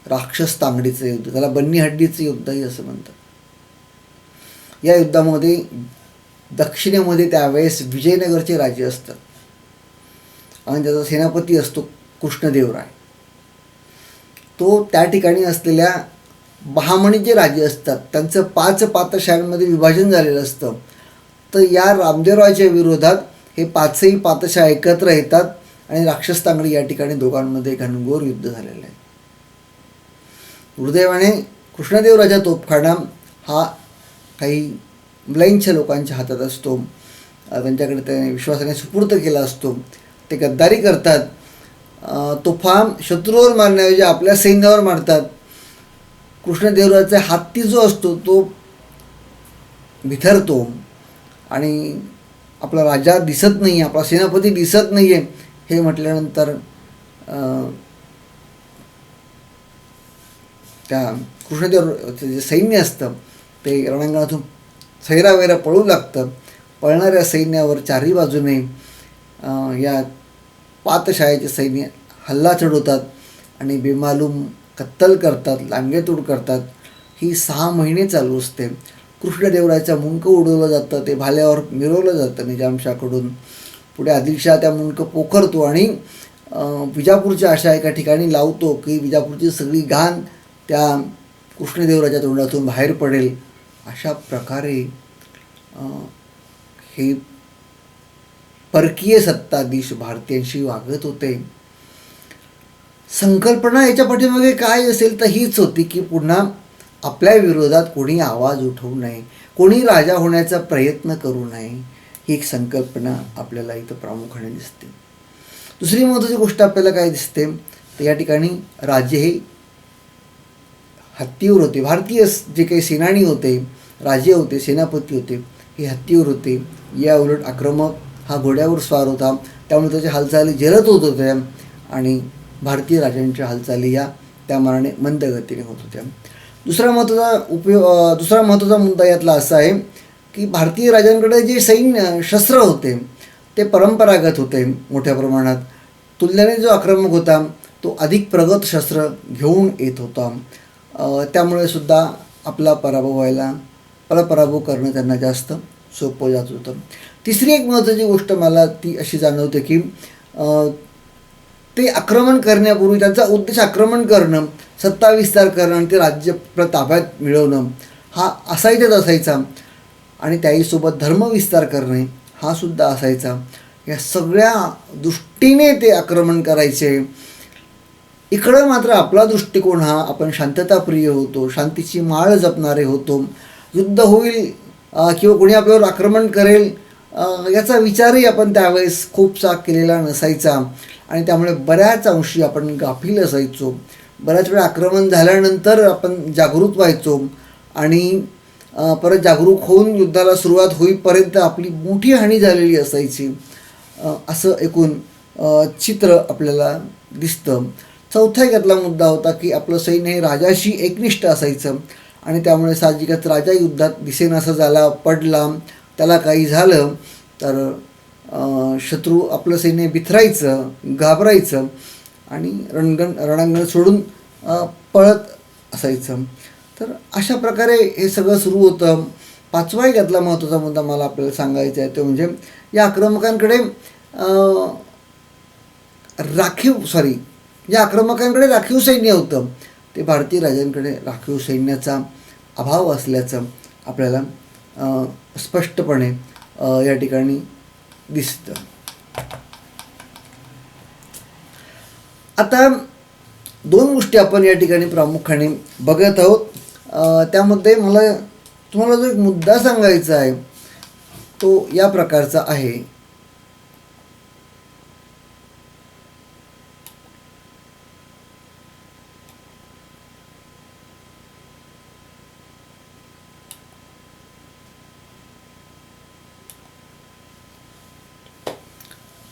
राक्षस तांगडीचं युद्ध, त्याला बन्नी हड्डीचं युद्धही असं म्हणतात. या युद्धामध्ये दक्षिणेमध्ये त्यावेळेस विजयनगरचे राजे असतात आणि त्याचा सेनापती असतो कृष्णदेवराय. तो त्या ठिकाणी असलेल्या बहामणी जे राजे असतात त्यांचं 5 पातशाहांमध्ये विभाजन झालेलं असतं. तर या रामदेवरायाच्या विरोधात हे 5ही पातशाह एकत्र येतात आणि राक्षस तांगडी या ठिकाणी दोघांमध्ये घनघोर युद्ध झालेलं आहे. दुर्दैवाने कृष्णदेवरायाचा तोफखाना हा काही म्लाईंच्या लोकांच्या हातात असतो. त्यांच्याकडे त्याने विश्वासाने सुपूर्द केला असतो. ते गद्दारी करतात. तोफा शत्रूवर मारण्याऐवजी आपल्या सैन्यावर मारतात. कृष्णदेवरायाचा हत्ती जो असतो तो बिथरतो आणि आपला राजा दिसत नाही, आपला सेनापती दिसत नाही आहे हे म्हटल्यानंतर त्या कृष्णदेवरायाचं जे सैन्य असतं ते रणांगणातून सैरावैरा पळू लागतं. पळणाऱ्या सैन्यावर चारही बाजूने या पातशाहीचे सैन्य हल्ला चढवतात आणि बेमालूम कत्तल करतात, लांगेतूड करतात. ही 6 महिने चालू असते. कृष्णदेवरायाचं मुंडकं उडवलं जातं, ते भाल्यावर मिरवलं जातं निजामशाहकडून. पुढे आदिलशाह त्या मुंडकं पोखरतो आणि विजापूरच्या अशा एका ठिकाणी लावतो की विजापूरची सगळी घाण त्या कृष्णदेवरायाच्या तोंडातून बाहेर पडेल. अशा प्रकारे हे परकीय सत्ताधीश भारतीयांशी वागत होते. संकल्पना याच्या पाठीमागे काय असेल तर हीच होती की पुन्हा आपल्या विरोधात कोणी आवाज उठवू नये, कोणी राजा होण्याचा प्रयत्न करू नये, ही एक संकल्पना आपल्याला इथं प्रामुख्याने दिसते. दुसरी महत्त्वाची गोष्ट आपल्याला काय दिसते तर या ठिकाणी राजे हे हत्तीवर होते. भारतीय जे काही सेनानी होते, राजे होते, सेनापती होते, हे हत्तीवर होते. या उलट आक्रमक हा घोड्यावर स्वार होता, त्यामुळे त्याच्या हालचाली जलद होत होत्या आणि भारतीय राजांच्या हालचाली या त्या मानाने मंद गतीने होत होत्या. दुसरा महत्त्वाचा मुद्दा यातला असा आहे की भारतीय राजांकडे जे सैन्य शस्त्र होते ते परंपरागत होते मोठ्या प्रमाणात. तुलनेने जो आक्रमक होता तो अधिक प्रगत शस्त्र घेऊन येत होता. त्यामुळे सुद्धा आपला पराभव करणं त्यांना जास्त सोपं जात होतं. तिसरी एक महत्त्वाची गोष्ट मला ती अशी जाणवते की ते आक्रमण करण्यापूर्वी त्यांचा उद्देश आक्रमण करणं, सत्ता विस्तार करणं आणि ते राज्य ताब्यात मिळवणं हा असायचा आणि त्याहीसोबत धर्मविस्तार करणे हा सुद्धा असायचा. या सगळ्या दृष्टीने ते आक्रमण करायचे. इकडं मात्र आपला दृष्टिकोन हा आपण शांतताप्रिय होतो, शांतीची माळ जपणारे होतो. युद्ध होईल किंवा कोणी आपल्यावर आक्रमण करेल याचा विचारही आपण त्यावेळेस खूपसा केलेला नसायचा आणि त्यामुळे बऱ्याच अंशी आपण गाफील असायचो. बऱ्याच वेळा आक्रमण झाल्यानंतर आपण जागृत व्हायचो आणि परत जागरूक होऊन युद्धाला सुरुवात होईपर्यंत आपली मोठी हानी झालेली असायची. असं एकूण चित्र आपल्याला दिसतं. चौथ्या यातला मुद्दा होता की आपलं सैन्य हे राजाशी एकनिष्ठ असायचं आणि त्यामुळे साहजिकच राजा युद्धात दिसेनासा झाला, पडला, त्याला काही झालं तर शत्रू आपलं सैन्य बिथरायचं, घाबरायचं आणि रणांगण सोडून पळत असायचं. तर अशा प्रकारे हे सगळं सुरू होतं. पाचवा एक यातला महत्त्वाचा मुद्दा मला आपल्याला सांगायचा आहे तो म्हणजे या आक्रमकांकडे राखीव सैन्य होतं. ते भारतीय राजांकडे राखीव सैन्याचा अभाव असल्याचं आपल्याला स्पष्टपणे या ठिकाणी दिसतं. आता दोन गोष्टी आपण या ठिकाणी प्रामुख्याने बघत आहोत. त्यामध्ये मला तुम्हाला जो एक मुद्दा सांगायचा आहे तो या प्रकारचा आहे.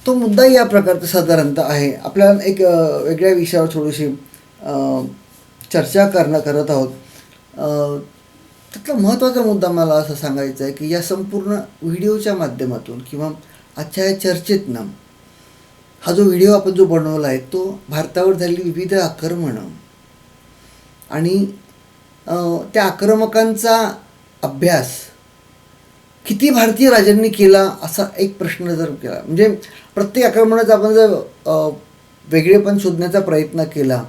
तो मुद्दा या प्रकारचा साधारणतः आहे. आपल्याला एक वेगळ्या विषयावर थोडीशी चर्चा करत आहोत. त्यातला महत्त्वाचा मुद्दा मला असं सांगायचा आहे की या संपूर्ण व्हिडिओच्या माध्यमातून किंवा आजच्या या चर्चेतनं हा जो व्हिडिओ आपण जो बनवला आहे तो भारतावर झालेली विविध आक्रमणं आणि त्या आक्रमकांचा अभ्यास किती भारतीय राजांनी केला असा एक प्रश्न जर केला म्हणजे प्रत्येक आक्रमणाचा आपण जर वेगळेपण शोधण्याचा प्रयत्न केला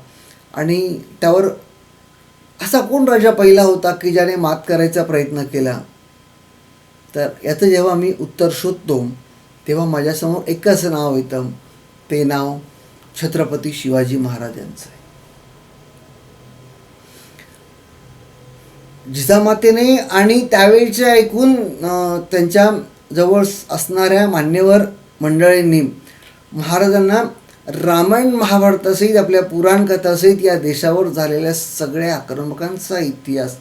आणि त्यावर असा कोण राजा पहिला होता की ज्याने मात करायचा प्रयत्न केला तर याचं जेव्हा मी उत्तर शोधतो तेव्हा माझ्यासमोर एकच नाव येतं. ते नाव छत्रपती शिवाजी महाराज यांचं आहे. जिजामातेने आणि त्यावेळच्या ऐकून त्यांच्या जवळ असणाऱ्या मान्यवर मंडळींनी महाराजांना रामायण महाभारतासहित आपल्या पुराण कथासहित या देशावर झालेल्या सगळ्या आक्रमकांचा इतिहास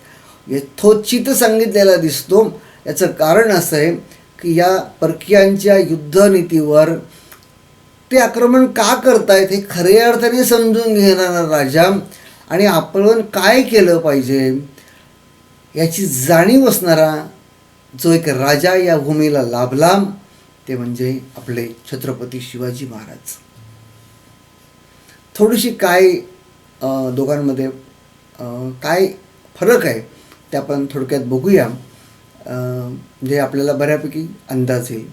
यथोचित सांगितलेला दिसतो. याचं कारण असं आहे की या परकीयांच्या युद्धनीतीवर ते आक्रमण का करतायत हे खऱ्या अर्थाने समजून घेणारा राजा आणि आपण काय केलं पाहिजे याची जाणीव असणारा जो एक राजा या भूमीला लाभला ते म्हणजे आपले छत्रपती शिवाजी महाराज. थोडीशी काय दोघांमध्ये काय फरक आहे ते आपण थोडक्यात बघूया म्हणजे आपल्याला बऱ्यापैकी अंदाज येईल.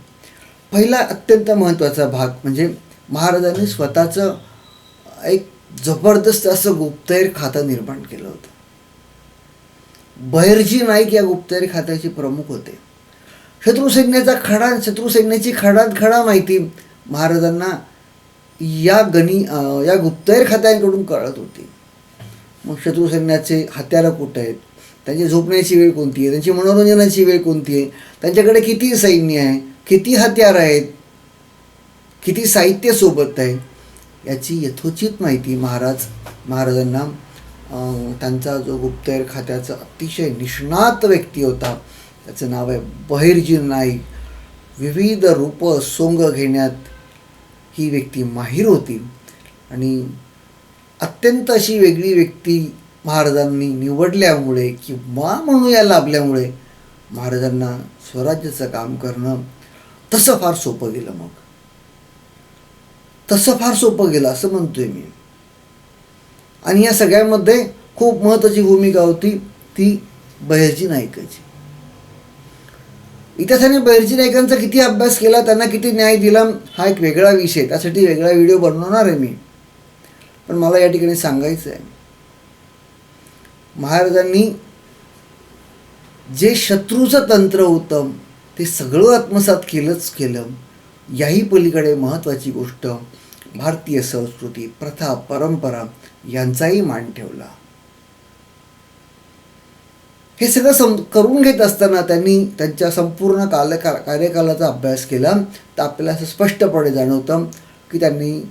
पहिला अत्यंत महत्त्वाचा भाग म्हणजे महाराजांनी स्वतःचं एक जबरदस्त असं गुप्तहेर खातं निर्माण केलं होतं. बहिर्जी नाईक या गुप्तहेर खात्याचे प्रमुख होते. शत्रू सैन्याची खडा माहिती महाराजांना या गुप्तहेर खात्यांकडून कळत होती. मग शत्रू सैन्याचे हत्यारं कुठं आहेत, त्यांची झोपण्याची वेळ कोणती आहे, त्यांची मनोरंजनाची वेळ कोणती आहे, त्यांच्याकडे किती सैन्य आहे, किती हत्यार आहेत, किती साहित्य सोबत आहे याची यथोचित माहिती महाराजांना त्यांचा जो गुप्तहेर खात्याचा अतिशय निष्णात व्यक्ती होता त्याचं नाव आहे बहिर्जी नाईक. विविध रूपं सोंग घेण्यात ही व्यक्ती माहीर होती आणि अत्यंत अशी वेगळी व्यक्ती महाराजांनी निवडल्यामुळे किंवा म्हणूया लाभल्यामुळे महाराजांना स्वराज्याचं काम करणं तसं फार सोपं गेलं असं म्हणतोय मी. आणि या सगळ्यामध्ये खूप महत्त्वाची भूमिका होती ती बहिर्जी नाईकाची. इतिहासाने बहिर्जी नाईकांचा किती अभ्यास केला, त्यांना किती न्याय दिला हा एक वेगळा विषय, त्यासाठी वेगळा व्हिडिओ बनवणार आहे मी. पण मला या ठिकाणी सांगायचं आहे महाराजांनी जे शत्रूचं तंत्र होतं ते सगळं आत्मसात केलं. याही पलीकडे महत्त्वाची गोष्ट भारतीय संस्कृती, प्रथा, परंपरा यांचाही मान ठेवला. हे सगळं करून घेत असताना त्यांनी त्यांच्या संपूर्ण कार्यकालाचा अभ्यास केला तर आपल्याला असं स्पष्टपणे जाणवतं की त्यांनी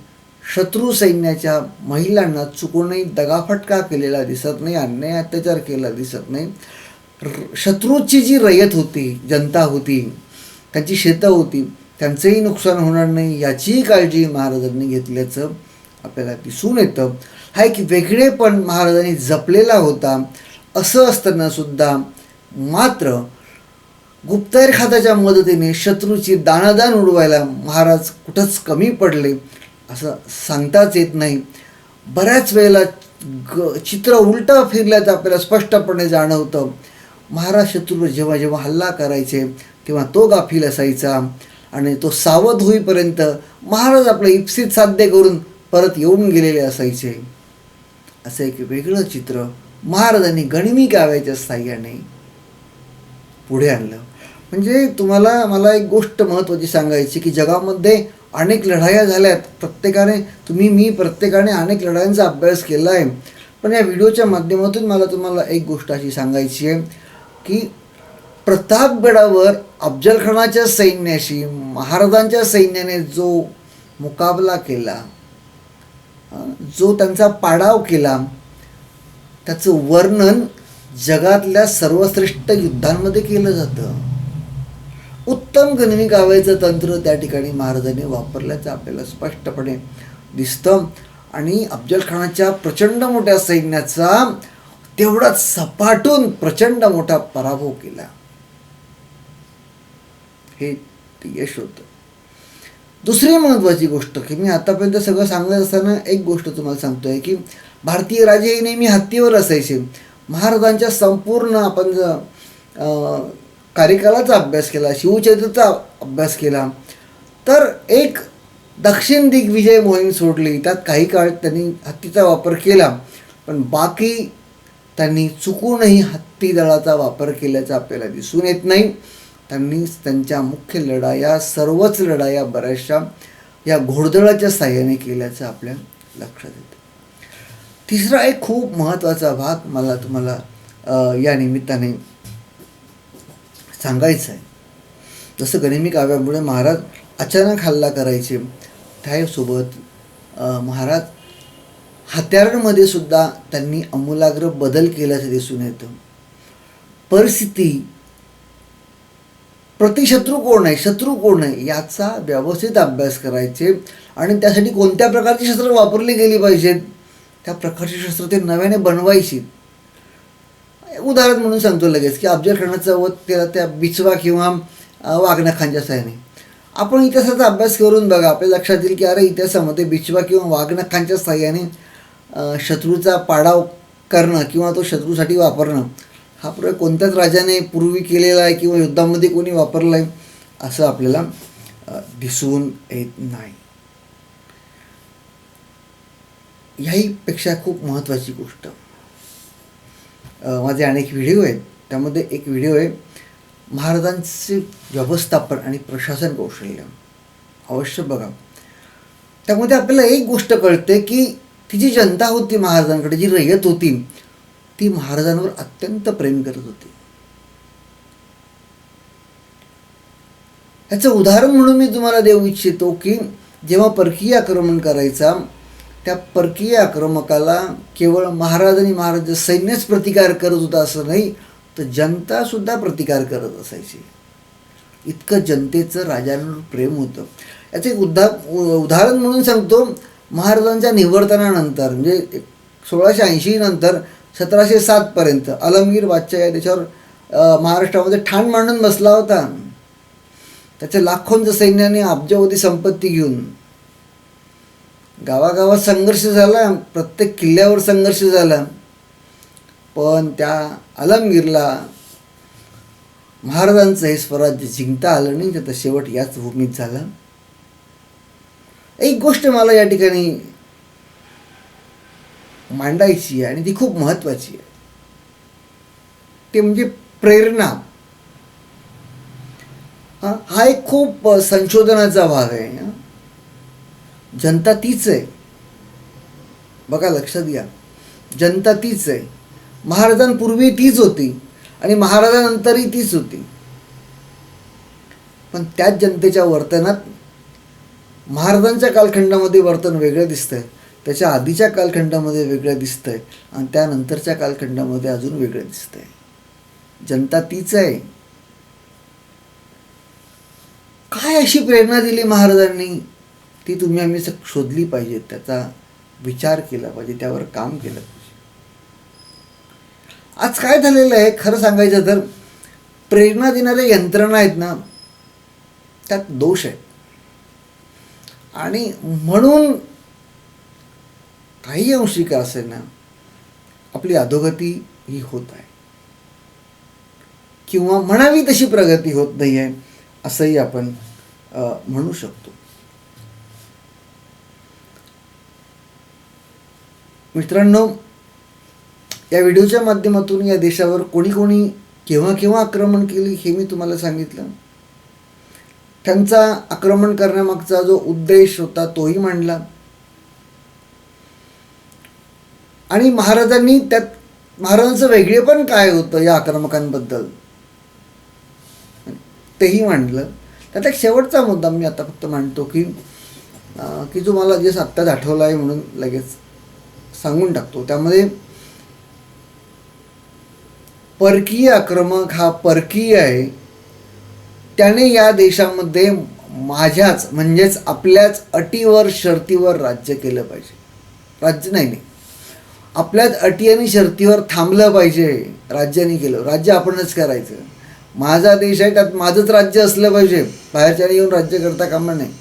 शत्रू सैन्याच्या महिलांना चुकूनही दगाफटका केलेला दिसत नाही, अन्याय अत्याचार केला दिसत नाही. शत्रूची जी रयत होती, जनता होती, त्यांची शेतं होती त्यांचंही नुकसान होणार नाही याचीही काळजी महाराजांनी घेतल्याचं आपल्याला दिसून येतं. हा एक वेगळेपण महाराजांनी जपलेला होता. असं असताना सुद्धा मात्र गुप्तहेर खात्याच्या मदतीने शत्रूची दाणादाण उडवायला महाराज कुठंच कमी पडले असं सांगताच येत नाही. बऱ्याच वेळेला चित्र उलटं फिरल्याचं आपल्याला स्पष्टपणे जाणवतं. महाराज शत्रूवर जेव्हा जेव्हा हल्ला करायचे तेव्हा तो गाफील असायचा आणि तो सावध होईपर्यंत महाराज आपलं इप्सित साध्य करून परत येऊन गेलेले असायचे. असं एक वेगळं चित्र महाराजांनी गनिमी काव्याच्या साह्याने पुढे आणलं. म्हणजे तुम्हाला मला एक गोष्ट महत्त्वाची सांगायची की जगामध्ये अनेक लढाया झाल्यात. मी प्रत्येकाने अनेक लढायांचा अभ्यास केला आहे. पण या व्हिडिओच्या माध्यमातून मला तुम्हाला एक गोष्ट अशी सांगायची आहे की प्रतापगडावर अफजलखानाच्या सैन्याशी महाराजांच्या सैन्याने जो मुकाबला केला, जो त्यांचा पाडाव केला, त्याचं वर्णन जगातल्या सर्वश्रेष्ठ युद्धांमध्ये केलं जातं. उत्तम गनिमी काव्याचं तंत्र त्या ठिकाणी महाराजांनी वापरल्याचं आपल्याला स्पष्टपणे दिसतं. आणि अफजलखानाच्या प्रचंड मोठ्या सैन्याचा तेवढाच सपाटून प्रचंड मोठा पराभव केला. हे यश होतं. दुसरी महत्त्वाची गोष्ट की मी आतापर्यंत सगळं सांगत असताना एक गोष्ट तुम्हाला सांगतोय की भारतीय राजे हे नेहमी हत्तीवर असायचे. महाराजांच्या संपूर्ण आपण कार्यकालाचा अभ्यास केला, शिवचरित्राचा अभ्यास केला तर एक दक्षिण दिग्विजय मोहीम सोडली, त्यात काही काळ त्यांनी हत्तीचा वापर केला, पण बाकी त्यांनी चुकूनही हत्ती दळाचा वापर केल्याचा आपल्याला दिसून येत नाही. त्यांनी त्यांच्या मुख्य लढाया, सर्वच लढाया बऱ्याचशा या घोडदळाच्या साह्याने केल्याचं आपल्या लक्षात येतं. तिसरा एक खूप महत्त्वाचा भाग मला तुम्हाला या निमित्ताने सांगायचं आहे. जसं गनिमी काव्यामुळे महाराज अचानक हल्ला करायचे, त्यासोबत महाराज हत्यारांमध्ये सुद्धा त्यांनी आमूलाग्र बदल केल्याचं दिसून येतं. परिस्थिती, प्रतिशत्रू कोण आहे, शत्रू कोण आहे याचा व्यवस्थित अभ्यास करायचे आणि त्यासाठी कोणत्या प्रकारची शस्त्र वापरली गेली पाहिजेत, त्या प्रकारची शस्त्र ते नव्याने बनवायची. उदाहरण म्हणून सांगतो लगेच की अफजलखानाचा वध केला त्या बिचवा किंवा वाघनखांच्या साह्याने. आपण इतिहासाचा अभ्यास करून बघा, आपल्या लक्षात येईल की अरे इतिहासामध्ये बिचवा किंवा वाघनखांच्या साह्याने शत्रूचा पाडाव करणं किंवा तो शत्रूसाठी वापरणं हा प्रयोग कोणत्याच राजाने पूर्वी केलेला आहे किंवा युद्धामध्ये कोणी वापरला आहे असं आपल्याला दिसून येत नाही. ह्याहीपेक्षा खूप महत्त्वाची गोष्ट, माझे अनेक व्हिडिओ आहेत, त्यामध्ये एक व्हिडिओ आहे महाराजांचे व्यवस्थापन आणि प्रशासन कौशल्य, अवश्य बघा. त्यामध्ये आपल्याला एक गोष्ट कळते की ती जी जनता होती महाराजांकडे, जी रयत होती ती महाराजांवर अत्यंत प्रेम करत होती. याचं उदाहरण म्हणून मी तुम्हाला देऊ इच्छितो की जेव्हा परकीय आक्रमण करायचा, त्या परकीय आक्रमकाला केवळ महाराज आणि महाराज सैन्यच प्रतिकार करत होता असं नाही, तर जनतासुद्धा प्रतिकार करत असायची. इतकं जनतेचं राजांवर प्रेम होतं. याचं एक उदाहरण म्हणून सांगतो. महाराजांच्या निवर्तनानंतर म्हणजे 1680 नंतर 1707 पर्यंत आलमगीर बादशाह या त्याच्यावर महाराष्ट्रामध्ये ठाण मांडून बसला होता. त्याच्या लाखोंचं सैन्याने अब्जावधी संपत्ती घेऊन गावागावात संघर्ष झाला, प्रत्येक किल्ल्यावर संघर्ष झाला, पण त्या आलमगीरला महाराजांचं हे स्वराज्य जिंकता आलं नाही. त्याचा शेवट याच भूमीत झाला. एक गोष्ट मला या ठिकाणी मांडायची आहे आणि ती खूप महत्त्वाची आहे, ते म्हणजे प्रेरणा. हा एक खूप संशोधनाचा भाग आहे. जनता तीच आहे, बघा लक्षात घ्या, जनता तीच आहे. महाराजांपूर्वी तीच होती आणि महाराजांनंतरही तीच होती, पण त्याच जनतेच्या वर्तनात महाराजांच्या कालखंडामध्ये वर्तन वेगळं दिसतंय, त्याच्या आधीच्या कालखंडामध्ये वेगळं दिसतंय आणि त्यानंतरच्या कालखंडामध्ये अजून वेगळं दिसतंय. जनता तीच आहे. काय अशी प्रेरणा दिली महाराजांनी, ती तुम्ही आम्ही शोधली पाहिजे, त्याचा विचार केला पाहिजे, त्यावर काम केलं पाहिजे. आज काय झालेलं आहे, खरं सांगायचं तर प्रेरणा देणाऱ्या यंत्रणा आहेत ना, त्यात दोष आहे. आणि म्हणून काही अंशी का असेल ना, आपली अधोगती ही होत आहे, किंवा म्हणावी तशी प्रगती होत नाही आहे, असंही आपण म्हणू शकतो. मित्रांनो, या व्हिडिओच्या माध्यमातून या देशावर कोणी कोणी केव्हा केव्हा आक्रमण केली हे मी तुम्हाला सांगितलं. त्यांचा आक्रमण करण्यामागचा जो उद्देश होता तोही मांडला. आणि महाराजांचं वेगळेपण काय होतं या आक्रमकांबद्दल तेही मांडलं. त्यात एक शेवटचा मुद्दा मी आता फक्त मांडतो की जो मला जे आत्ताच आठवला आहे म्हणून लगेच सांगून टाकतो. त्यामध्ये परकीय आक्रमक हा परकीय आहे, त्याने या देशामध्ये माझ्याच म्हणजेच आपल्याच अटीवर शर्तीवर राज्य केलं पाहिजे. राज्य नाही, आपल्याच अटी आणि शर्तीवर थांबलं पाहिजे. राज्य नाही केलं, राज्य आपणच करायचं. माझा देश आहे, त्यात माझंच राज्य असलं पाहिजे. बाहेरच्याने येऊन राज्य करता कामा नाही.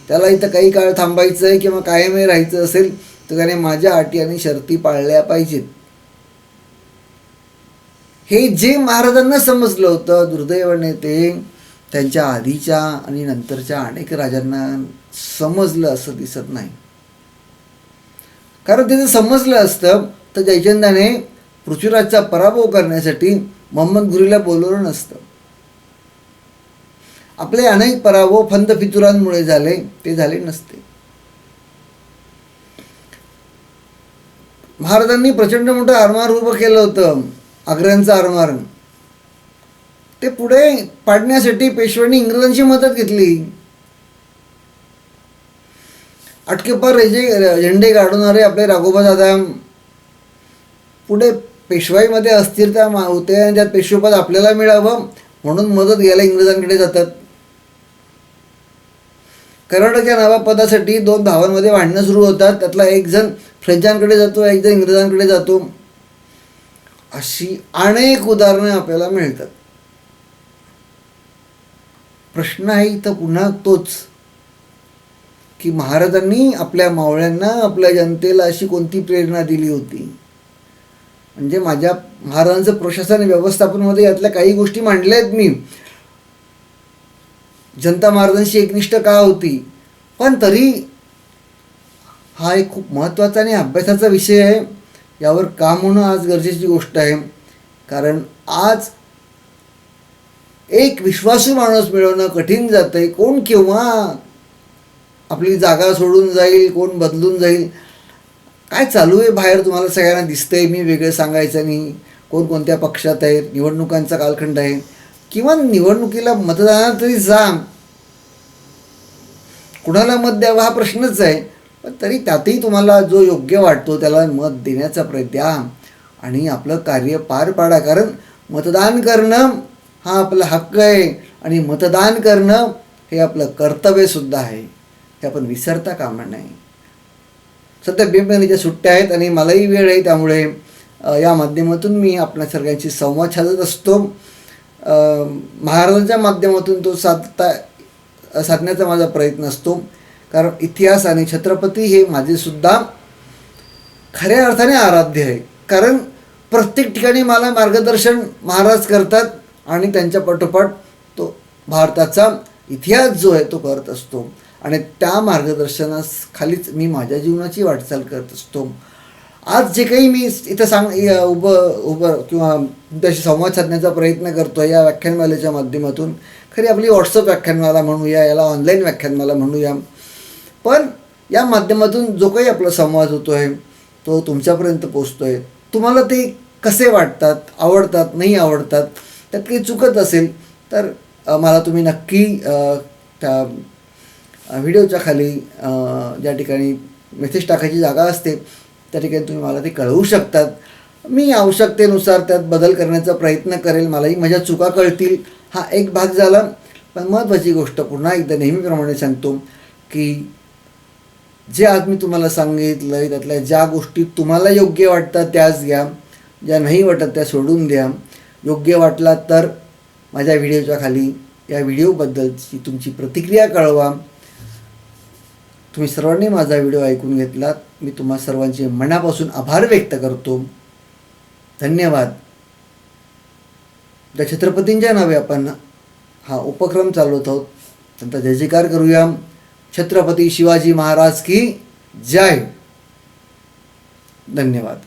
त्याला इथं काही काळ थांबायचं आहे किंवा कायमही राहायचं असेल तर त्याने माझ्या अटी आणि शर्ती पाळल्या पाहिजेत. हे जे महाराजांना समजलं होतं, दुर्दैवाने ते त्यांच्या आधीच्या आणि नंतरच्या अनेक राजांना समजलं असं दिसत नाही. कारण ते जर समजलं असतं तर जयचंदाने पृथ्वीराजचा पराभव करण्यासाठी मोहम्मद घुरीला बोलवलं नसतं. आपले अनेक पराभव फंद फितुरांमुळे झाले, ते झाले नसते. महाराजांनी प्रचंड मोठं आरमार उभं केलं होतं, आग्र्यांचं आरमार. ते पुढे पाडण्यासाठी पेशव्यांनी इंग्रजांची मदत घेतली. अटकेपार झेंडे गाडवणारे आपले राघोबादादा पुढे पेशवाईमध्ये अस्थिरता होते आणि त्यात पेशवेपद आपल्याला मिळावं म्हणून मदत घ्यायला इंग्रजांकडे जातात. कर्नाटकच्या नवाबपदासाठी दोन भावांमध्ये भांडणं सुरू होतात. त्यातला एक जण फ्रेंचांकडे जातो, एक जण इंग्रजांकडे जातो. अशी अनेक उदाहरणं आपल्याला मिळतात. प्रश्न आहे इथं पुन्हा तोच की महाराजांनी आपल्या मावळ्यांना, आपल्या जनतेला अशी कोणती प्रेरणा दिली होती. म्हणजे महाराजांचं प्रशासन व्यवस्थापनामध्ये यातल्या काही गोष्टी मांडल्या आहेत मी. जनता महाराजांशी एकनिष्ठ का होती, पण तरी हा एक खूप महत्त्वाचा आणि अभ्यासाचा विषय आहे. यावर काम होणं आज गरजेची गोष्ट आहे. कारण आज एक विश्वासू माणूस मिळवणं कठीण जातं आहे. कोण केव्हा आपली जागा सोडून जाईल, कोण बदलून जाईल, काय चालू आहे बाहेर तुम्हाला सगळ्यांना दिसतंय. मी वेगळं सांगायचं नाही. कोणत्या पक्षात आहे, निवडणुकांचा कालखंड आहे, किंवा निवडणुकीला मतदानात तरी जा, कुणाला मत द्यावं हा प्रश्नच आहे. पण तरी त्यातही तुम्हाला जो योग्य वाटतो त्याला मत देण्याचा प्रयत्न द्या आणि आपलं कार्य पार पाडा. कारण मतदान करणं हा आपला हक्क आहे आणि मतदान करणं हे आपलं कर्तव्यसुद्धा आहे. हे आपण विसरता कामा नये. सध्या बेपणीच्या सुट्ट्या आहेत आणि मलाही वेळ आहे, त्यामुळे या माध्यमातून मी आपल्या सर्वांशी संवाद साधत असतो. महाराजांच्या माध्यमातून तो साधण्याचा माझा प्रयत्न असतो. कारण इतिहास आणि छत्रपती हे माझेसुद्धा खऱ्या अर्थाने आराध्य आहे. कारण प्रत्येक ठिकाणी मला मार्गदर्शन महाराज करतात आणि त्यांच्या पाठोपाठ तो भारताचा इतिहास जो आहे तो करत असतो आणि त्या मार्गदर्शनाखालीच मी माझ्या जीवनाची वाटचाल करत असतो. आज जे काही मी इथं उभं किंवा तुमच्याशी संवाद साधण्याचा प्रयत्न करतो या व्याख्यानमालेच्या माध्यमातून, खरी आपली व्हॉट्सअप व्याख्यानमाला म्हणूया, याला ऑनलाईन व्याख्यानमाला म्हणूया, पण या माध्यमातून जो काही आपला संवाद होतो आहे तो तुमच्यापर्यंत पोचतो आहे. तुम्हाला ते कसे वाटतात, आवडतात, नाही आवडतात, त्यात काही चुकत असेल तर मला तुम्ही नक्की त्या व्हिडिओच्या खाली ज्या ठिकाणी मेसेज टाकायची जागा असते त्या ठिकाणी तुम्ही मला ते कळवू शकतात. मी आवश्यकतेनुसार त्यात बदल करण्याचा प्रयत्न करेल. मलाही माझ्या चुका कळतील. हा एक भाग झाला. पण महत्त्वाची गोष्ट पुन्हा एकदा नेहमीप्रमाणे सांगतो की जे आज मी तुम्हाला सांगितलं आहे त्यातल्या ज्या गोष्टी तुम्हाला योग्य वाटतात त्याच घ्या, ज्या नाही वाटत त्या सोडून द्या. योग्य वाटला तर माझ्या व्हिडिओच्या खाली या व्हिडिओबद्दलची तुमची प्रतिक्रिया कळवा. तुम्ही सर्वांनी माझा व्हिडिओ ऐकून घेतलात, मी तुम्हा सर्वांचे मनापासून आभार व्यक्त करतो. धन्यवाद. ज्या छत्रपतींच्या नावे आपण हा उपक्रम चालवत आहोत त्यांचा जय जयकार करूया. छत्रपती शिवाजी महाराज की जय. धन्यवाद.